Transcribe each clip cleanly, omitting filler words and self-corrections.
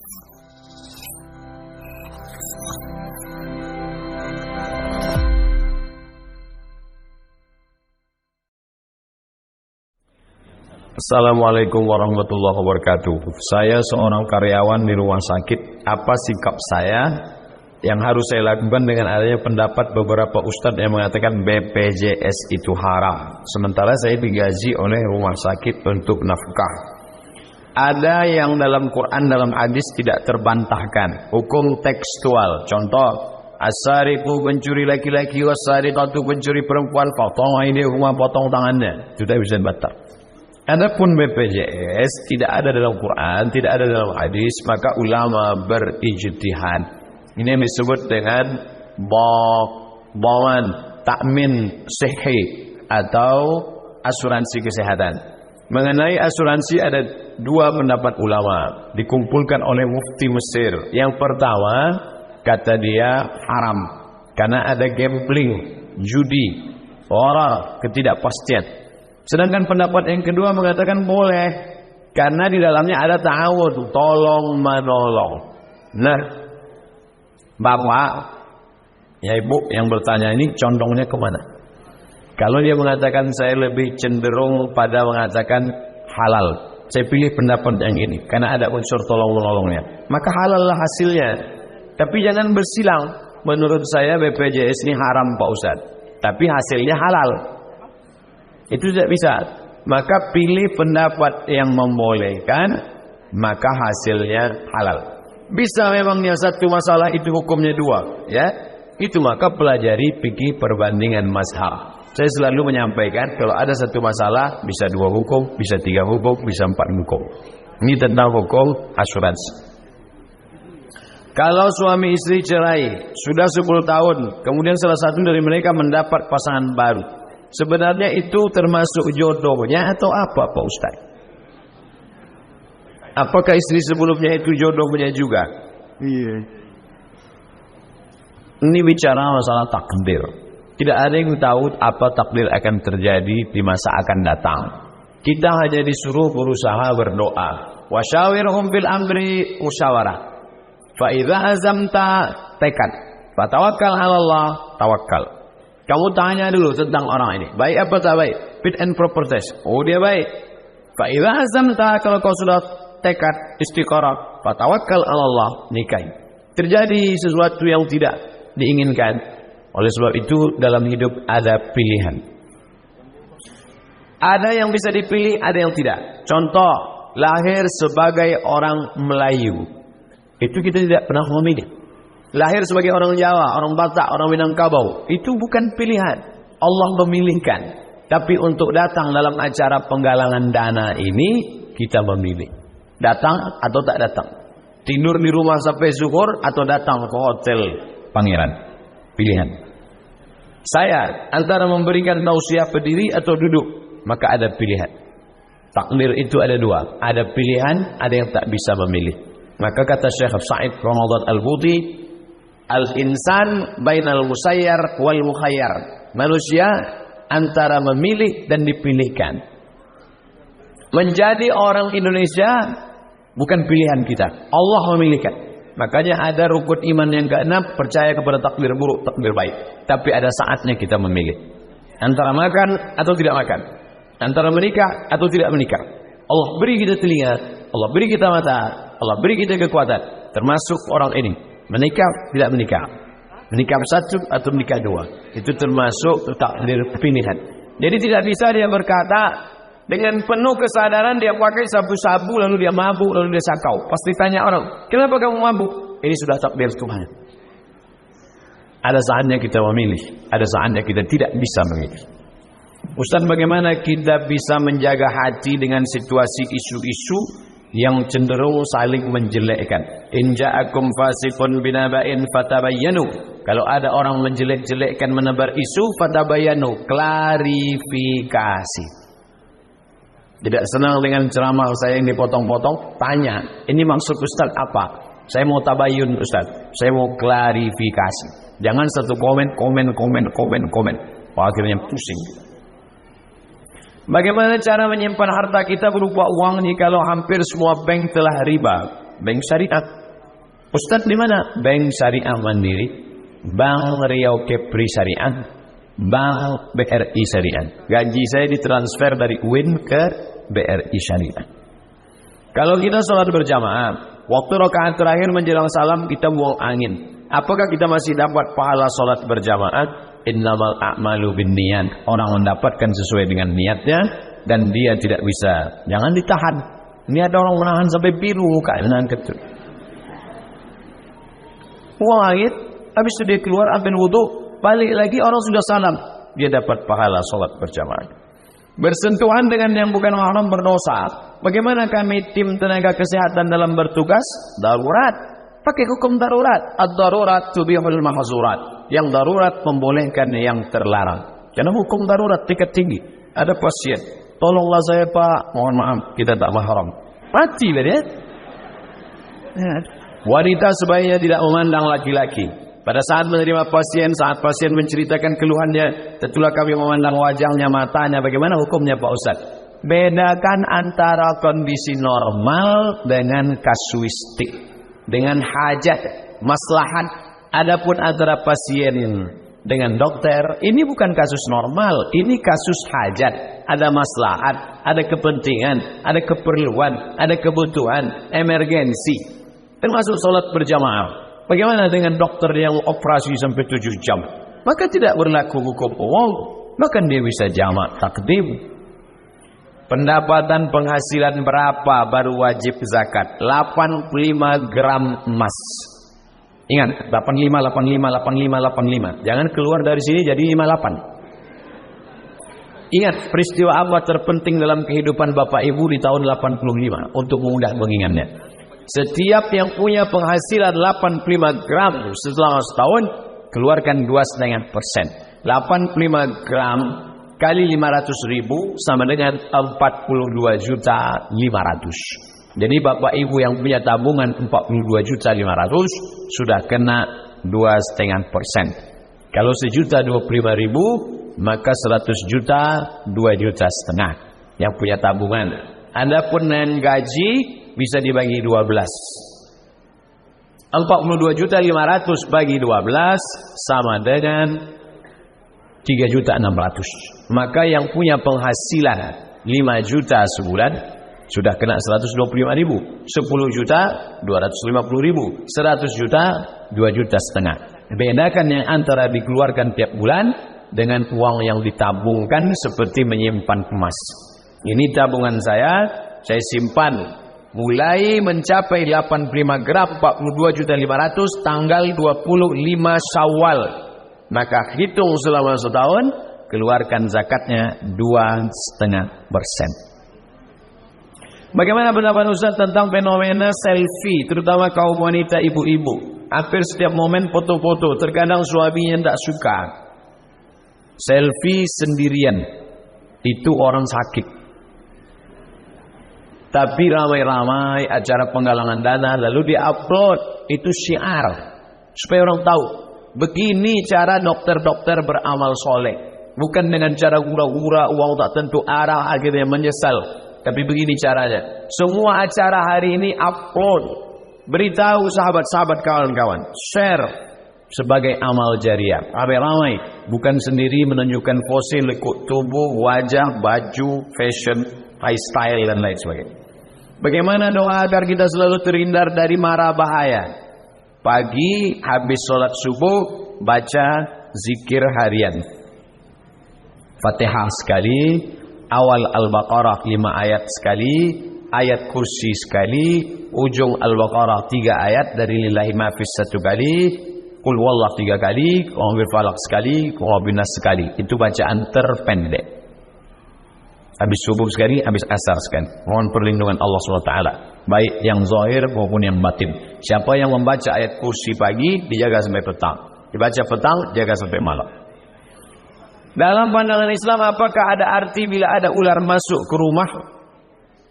Assalamualaikum warahmatullahi wabarakatuh. Saya seorang karyawan di rumah sakit. Apa sikap saya yang harus saya lakukan dengan adanya pendapat beberapa ustadz yang mengatakan BPJS itu haram, sementara saya digaji oleh rumah sakit untuk nafkah? Ada yang dalam Quran, dalam hadis tidak terbantahkan, hukum tekstual. Contoh, as-sariqu pencuri laki-laki, was-sariqatu pencuri perempuan, potong aydihuma, potong tangannya, sudah bisa dibantah. Adapun BPJS tidak ada dalam Quran, tidak ada dalam hadis, maka ulama berijtihad. Ini yang disebut dengan bawan takmin sihi atau asuransi kesehatan. Mengenai asuransi ada dua pendapat ulama dikumpulkan oleh mufti Mesir. Yang pertama, kata dia haram karena ada gambling, judi, ketidakpastian. Sedangkan pendapat yang kedua mengatakan boleh karena di dalamnya ada ta'awud, tolong menolong. Nah, Bapak, ya Ibu yang bertanya ini condongnya kemana? Kalau dia mengatakan saya lebih cenderung pada mengatakan halal, saya pilih pendapat yang ini karena ada unsur tolong menolongnya, maka halal lah hasilnya. Tapi jangan bersilang, menurut saya BPJS ini haram Pak Ustadz, tapi hasilnya halal. Itu tidak bisa. Maka pilih pendapat yang membolehkan, maka hasilnya halal. Bisa memangnya satu masalah itu hukumnya dua, ya? Itu maka pelajari fikih perbandingan mazhab. Saya selalu menyampaikan kalau ada satu masalah bisa dua hukum, bisa tiga hukum, bisa empat hukum. Ini tentang hukum asuransi. Kalau suami istri cerai sudah 10 tahun, kemudian salah satu dari mereka mendapat pasangan baru, sebenarnya itu termasuk jodohnya atau apa Pak Ustaz? Apakah istri sebelumnya itu jodohnya juga? Iya. Ini bicara masalah takdir. Tidak ada yang tahu apa takdir akan terjadi di masa akan datang. Kita hanya disuruh berusaha berdoa. Wasyawirhum fil amri musyawarah. Fa idza azamta tekad. Fatawakkal 'ala Allah, tawakkal. Kamu tanya dulu tentang orang ini, baik apa tak baik? Fit and proper test. Oh dia baik. Fa idza azamta, kalau kau sudah tekad istiqarah, fatawakkal 'ala Allah, nikahi. Terjadi sesuatu yang tidak diinginkan. Oleh sebab itu dalam hidup ada pilihan. Ada yang bisa dipilih, ada yang tidak. Contoh, lahir sebagai orang Melayu. Itu kita tidak pernah memilih. Lahir sebagai orang Jawa, orang Batak, orang Minangkabau, itu bukan pilihan. Allah memilihkan. Tapi untuk datang dalam acara penggalangan dana ini, kita memilih. Datang atau tak datang. Tidur di rumah sampai zuhur atau datang ke hotel Pangeran. Pilihan. Saya antara memberikan tausiah berdiri atau duduk, maka ada pilihan. Takdir itu ada dua. Ada pilihan, ada yang tak bisa memilih. Maka kata Syekh Sa'id Ramadan Al-Buti, al-insan bainal musayyar wal mukhayyar. Manusia antara memilih dan dipilihkan. Menjadi orang Indonesia bukan pilihan kita. Allah memilihkan. Makanya ada rukun iman yang ke-6, percaya kepada takdir buruk, takdir baik. Tapi ada saatnya kita memilih. Antara makan atau tidak makan. Antara menikah atau tidak menikah. Allah beri kita telinga, Allah beri kita mata, Allah beri kita kekuatan. Termasuk orang ini. Menikah, tidak menikah. Menikah satu atau menikah dua. Itu termasuk takdir pilihan. Jadi tidak bisa dia berkata dengan penuh kesadaran dia pakai sabu-sabu lalu dia mabuk lalu dia sakau. Pasti tanya orang, kenapa kamu mabuk? Ini sudah takdir Tuhan. Ada saatnya kita memilih, ada saatnya kita tidak bisa memilih. Ustaz, bagaimana kita bisa menjaga hati dengan situasi isu-isu yang cenderung saling menjelekkan? In ja'akum fasiqun binaba'in fatabayyanu. Kalau ada orang menjelek-jelekkan, menebar isu, fatabayyanu, klarifikasi. Tidak senang dengan ceramah saya yang dipotong-potong, tanya, ini maksud Ustaz apa? Saya mau tabayun Ustaz, saya mau klarifikasi. Jangan satu komen. Oh, akhirnya pusing. Bagaimana cara menyimpan harta kita berupa uang jikalau hampir semua bank telah riba? Bank Syariah. Ustadz di mana? Bank Syariah Mandiri, Bank Riau Kepri Syariah, Bank BRI Syariah. Gaji saya ditransfer dari UIN ke BRI Syariah. Kalau kita sholat berjamaah, waktu rakaat terakhir menjelang salam kita buang angin, apakah kita masih dapat pahala sholat berjamaah? Innamal a'malu binniyat. Orang mendapatkan sesuai dengan niatnya, dan dia tidak bisa. Jangan ditahan. Ini ada orang menahan sampai biru muka, menahan ketul. Buang angin, habis itu dia keluar ambil wudu, balik lagi orang sudah salam, dia dapat pahala sholat berjamaah. Bersentuhan dengan yang bukan mahram berdosa. Bagaimana kami tim tenaga kesehatan dalam bertugas? Darurat, pakai hukum darurat. Ad-darurat tubihul mahzurat. Yang darurat membolehkan yang terlarang. Karena hukum darurat tingkat tinggi. Ada pasien, tolonglah saya Pak, mohon maaf kita tak mahram. Matilah dia. Wanita sebaiknya tidak memandang laki-laki. Pada saat menerima pasien, saat pasien menceritakan keluhannya, tentulah kami memandang wajahnya, matanya. Bagaimana hukumnya Pak Ustaz? Bedakan antara kondisi normal dengan kasuistik, dengan hajat, maslahat. Adapun antara pasien dengan dokter, ini bukan kasus normal, ini kasus hajat. Ada maslahat, ada kepentingan, ada keperluan, ada kebutuhan, emergensi. Termasuk sholat berjamaah. Bagaimana dengan dokter yang operasi sampai 7 jam? Maka tidak berlaku hukum Allah, maka dia bisa jamak takdim. Pendapatan penghasilan berapa baru wajib zakat? 85 gram emas. Ingat, 85, 85, 85, 85. Jangan keluar dari sini jadi 58. Ingat, peristiwa apa terpenting dalam kehidupan Bapak Ibu di tahun 85 untuk mudah mengingatnya. Setiap yang punya penghasilan 85 gram setelah setahun, keluarkan 2,5%. 85 gram kali 500.000 sama dengan 42.500.000. Jadi Bapak Ibu yang punya tabungan 42.500.000 sudah kena 2,5%. Kalau 1.025.000 maka 100 juta 2,5 juta yang punya tabungan. Adapun dengan gaji bisa dibagi 12. 42.500.000 bagi 12 sama dengan 3.600.000. Maka yang punya penghasilan 5 juta sebulan sudah kena 125.000, 10 juta 250.000, 100 juta 2,5 juta. Bedakan yang antara dikeluarkan tiap bulan dengan uang yang ditabungkan seperti menyimpan emas. Ini tabungan saya simpan mulai mencapai 85 gram 42.500.000 tanggal 25 Syawal. Maka hitung selama setahun, keluarkan zakatnya 2,5%. Bagaimana pendapat Ustaz tentang fenomena selfie, terutama kaum wanita ibu-ibu? Hampir setiap momen foto-foto, terkadang suaminya tidak suka. Selfie sendirian, itu orang sakit. Tapi ramai-ramai acara penggalangan dana, lalu di-upload, itu syiar. Supaya orang tahu, begini cara dokter-dokter beramal soleh. Bukan dengan cara gura-gura, uang tak tentu arah, akhirnya menyesal. Tapi begini caranya. Semua acara hari ini upload. Beritahu sahabat-sahabat, kawan-kawan. Share sebagai amal jariah. Ramai-ramai. Bukan sendiri menunjukkan pose, lekuk tubuh, wajah, baju, fashion, lifestyle dan lain sebagainya. Bagaimana doa agar kita selalu terhindar dari mara bahaya? Pagi habis sholat subuh baca zikir harian. Fatihah sekali, awal Al-Baqarah 5 ayat sekali, ayat kursi sekali, ujung Al-Baqarah 3 ayat dari lillahi ma fis 1 kali, qul huwallahu 3 kali, qul bil falaq sekali, qul bin nas sekali. Itu bacaan terpendek. Habis subuh sekali, habis asar sekali. Mohon perlindungan Allah SWT, baik yang zahir maupun yang batin. Siapa yang membaca ayat kursi pagi, dijaga sampai petang. Dibaca petang, jaga sampai malam. Dalam pandangan Islam, apakah ada arti bila ada ular masuk ke rumah?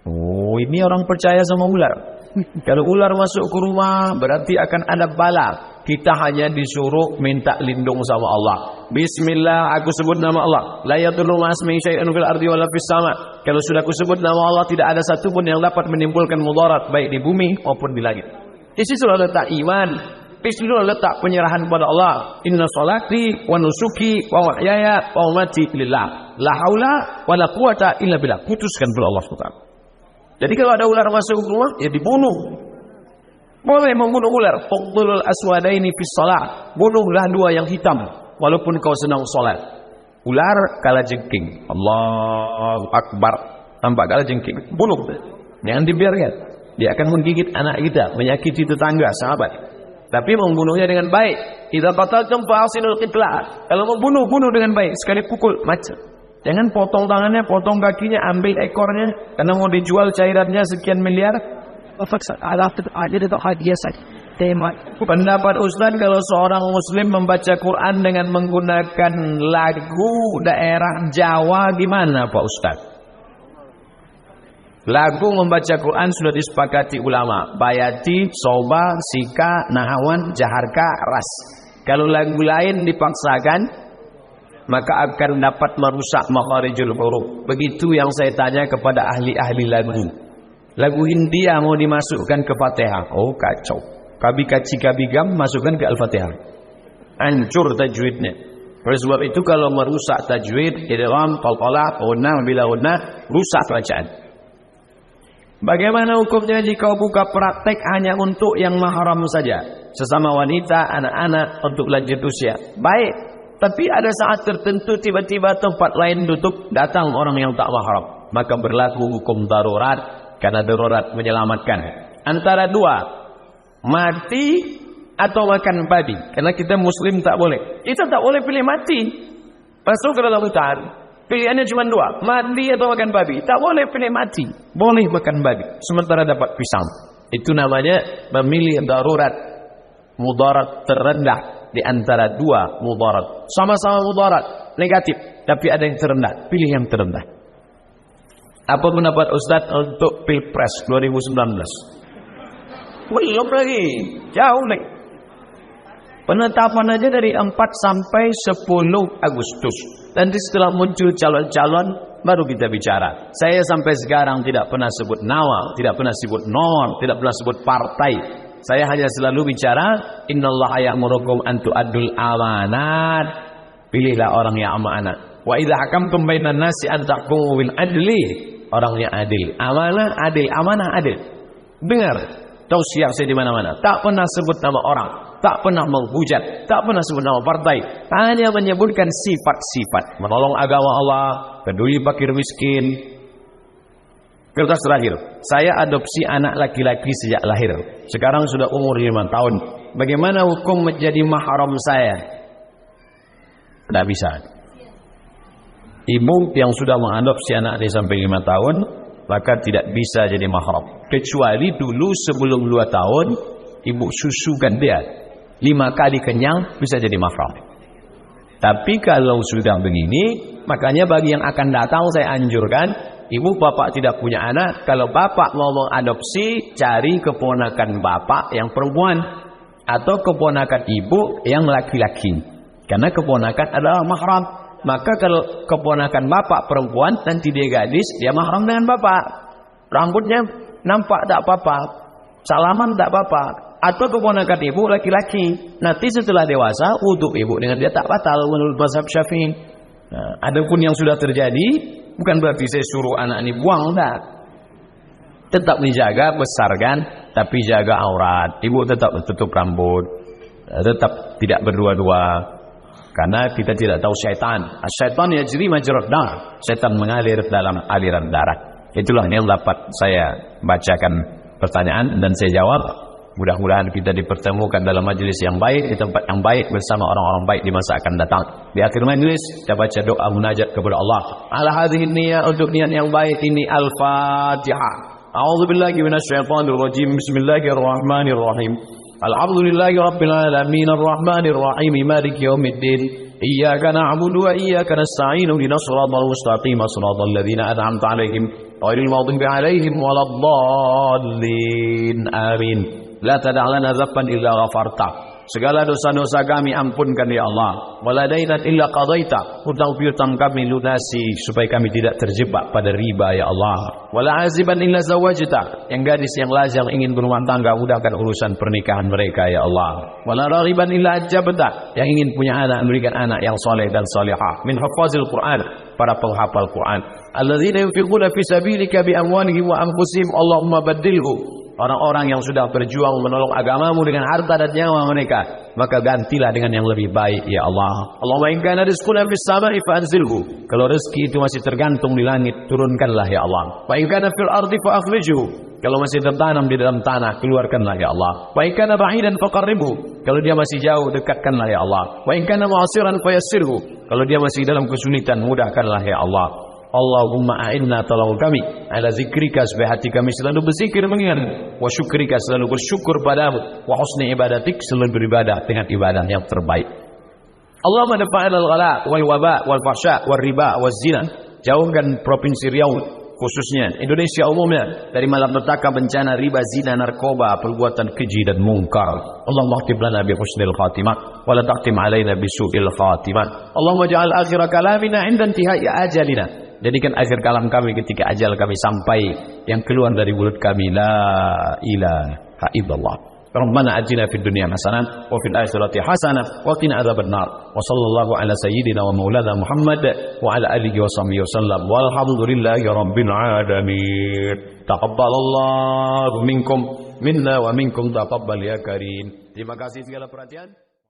Oh, ini orang percaya sama ular. Kalau ular masuk ke rumah, berarti akan ada bala. Kita hanya disuruh minta lindung sama Allah. Bismillah, aku sebut nama Allah. La yadurru ma'asmihi syai'un fil ardi wala fis sama. Kalau sudah aku sebut nama Allah, tidak ada satupun yang dapat menimbulkan mudarat baik di bumi maupun di langit. Di situ letak iman. Di situ letak penyerahan kepada Allah. Inna salati wa nusuki wa mahyaya wa mamati lillah. La haula wa la quwata illa billah. Putuskan oleh Allah SWT. Jadi kalau ada ular masuk rumah, ya dibunuh. Boleh membunuh ular. Faqdulul aswadaini fis shalah. Bunuhlah dua yang hitam walaupun kau sedang salat. Ular kalajengking. Allahu akbar. Tampak kalajengking. Bunuh. Jangan dibiarkan. Dia akan menggigit anak kita, menyakiti tetangga, sahabat. Tapi membunuhnya dengan baik. Idza qataltum fa'asinul qitlah. Kalau membunuh, bunuh dengan baik. Sekali pukul macam. Jangan potong tangannya, potong kakinya, ambil ekornya karena mau dijual cairannya sekian miliar. Pendapat Ustaz, kalau seorang muslim membaca Quran dengan menggunakan lagu daerah Jawa gimana Pak Ustaz? Lagu membaca Quran sudah disepakati ulama. Bayati, Soba, Sika, Nahawan, Jaharka, Ras. Kalau lagu lain dipaksakan, maka akan dapat merusak makharijul huruf. Begitu yang saya tanya kepada ahli-ahli lagu. Lagu Hindia mau dimasukkan ke Fatihah. Oh kacau. Kabi kaci kabi gam masukkan ke Al-Fatihah. Hancur tajwidnya. Oleh sebab itu kalau merusak tajwid, idgham, qalqalah, ghunnah, bila ghunnah, rusak bacaan. Bagaimana hukumnya jika buka praktek hanya untuk yang mahram saja? Sesama wanita, anak-anak, untuk lanjut usia. Baik. Tapi ada saat tertentu tiba-tiba tempat lain tutup, datang orang yang tak mahram. Maka berlaku hukum darurat. Karena darurat menyelamatkan. Antara dua, mati atau makan babi. Karena kita muslim tak boleh. Kita tak boleh pilih mati. Masuk ke dalam hutan. Pilihannya cuma dua, mati atau makan babi. Tak boleh pilih mati. Boleh makan babi. Sementara dapat pisang. Itu namanya memilih darurat. Mudarat terendah di antara dua mudarat. Sama-sama mudarat, negatif. Tapi ada yang terendah. Pilih yang terendah. Apa pendapat Ustaz untuk Pilpres 2019? Belum lagi, jauh lagi. Penetapan aja dari 4 sampai 10 Agustus. Nanti setelah muncul calon-calon, baru kita bicara. Saya sampai sekarang tidak pernah sebut nama, tidak pernah sebut nomor, tidak pernah sebut partai. Saya hanya selalu bicara, innallaha ya'murukum an tu'addul amanat. Pilihlah orang yang amanat. Wa idza hakamtum bainan nasi an tahkumu bil adli. Orangnya adil, amanah adil, amanah adil. Dengar, tausiah saya di mana-mana. Tak pernah sebut nama orang, tak pernah menghujat, tak pernah sebut nama partai. Hanya menyebutkan sifat-sifat. Menolong agama Allah, peduli fakir miskin. Kertas terakhir, saya adopsi anak laki-laki sejak lahir. Sekarang sudah umur 5 tahun. Bagaimana hukum menjadi mahram saya? Tidak bisa. Ibu yang sudah mengadopsi anak dia sampai 5 tahun, maka tidak bisa jadi mahram. Kecuali dulu sebelum 2 tahun, ibu susukan dia 5 kali kenyang, bisa jadi mahram. Tapi kalau sudah begini, makanya bagi yang akan datang saya anjurkan, ibu bapak tidak punya anak, kalau bapak mau mengadopsi, cari keponakan bapak yang perempuan, atau keponakan ibu yang laki-laki. Karena keponakan adalah mahram. Maka kalau keponakan bapak perempuan, nanti dia gadis, dia mahram dengan bapak. Rambutnya nampak tak apa-apa, salaman tak apa-apa. Atau keponakan ibu laki-laki, nanti setelah dewasa, wudhu ibu dengan dia tak batal menurut mazhab Syafi'i. Nah, adapun yang sudah terjadi, bukan berarti saya suruh anak ini buang, enggak. Tetap dijaga, besarkan, tapi jaga aurat. Ibu tetap tutup rambut, tetap tidak berdua-dua. Karena kita tidak tahu syaitan. Syaitan yajri majrad dar. Syaitan mengalir dalam aliran darah. Itulah yang dapat saya bacakan pertanyaan dan saya jawab. Mudah-mudahan kita dipertemukan dalam majelis yang baik, di tempat yang baik bersama orang-orang baik di masa akan datang. Di akhir majelis kita baca doa munajat kepada Allah. Ala hadhihi niyyah, untuk niat yang baik ini Al-Fatihah. A'udzubillahi minasyaitonir rajim. Bismillahirrahmanirrahim. Alhamdulillahi rabbil alamin arrahmanir rahim maliki yaumiddin iyyaka na'budu wa iyyaka nasta'in ihdinas siratal mustaqim siratal ladzina an'amta 'alaihim ghairil maghdubi 'alaihim waladdallin amin. La tad'a lana dhanban illa ghafarta Segala dosa-dosa kami ampunkan ya Allah. Wala dainat illa qadaita. Hutang piutang kami lunasi supaya kami tidak terjebak pada riba ya Allah. Wala aziban illa zawajta. Yang gadis yang lajang ingin berumah tangga, mudahkan urusan pernikahan mereka ya Allah. Wala raghiban illa ajabta. Yang ingin punya anak, memberikan anak yang soleh dan salihah. Min hafazil Quran, para penghafal Quran. Alladzina yunfiquna fi sabilika bi amwalihim wa anfusihim, Allahumma baddilhu. Orang-orang yang sudah berjuang menolong agamamu dengan harta dan nyawa mereka, maka gantilah dengan yang lebih baik ya Allah. Allahumma in kana rizquna fis sama'i fa'anzilhu. Kalau rezeki itu masih tergantung di langit, turunkanlah ya Allah. Wa in kana fil ardi fa'akhrijhu. Kalau masih tertanam di dalam tanah, keluarkanlah ya Allah. Wa in kana ba'idan faqarribhu. Kalau dia masih jauh, dekatkanlah ya Allah. Wa in kana mu'asiran fayassirhu. Kalau dia masih dalam kesulitan, mudahkanlah ya Allah. Allahumma a'inna, tolong kami ala zikrika, supaya hati kami selalu berzikir mengingat, wa syukrika, selalu bersyukur padamu, wa husni ibadatik, selalu beribadah dengan ibadah yang terbaik. Allahumma dafa'il al-ghala wal waba wal fahsya wal riba wal zina. Jauhkan Provinsi Riau khususnya Indonesia umumnya dari malapetaka, bencana, riba, zina, narkoba, perbuatan keji dan mungkar. Allahumma aktib lana bi husnil khatimah wa la taqtim alaina bi su'il khatimah. Allahumma ja'al akhir kalamina 'inda intihai ajalina. Jadikan akhir kalam kami ketika ajal kami sampai, yang keluar dari mulut kami la ilaha illallah. Rabbana atina fid dunya hasanah wa fil akhirati hasanah wa qina adzabannar. Wa sallallahu ala sayyidina wa maulana Muhammad wa ala alihi wa sahbihi wasallam. Walhamdulillahi rabbil alamin. Taqabbalallahu minkum minna wa minkum taqabbal ya karim. Terima kasih segala perhatian.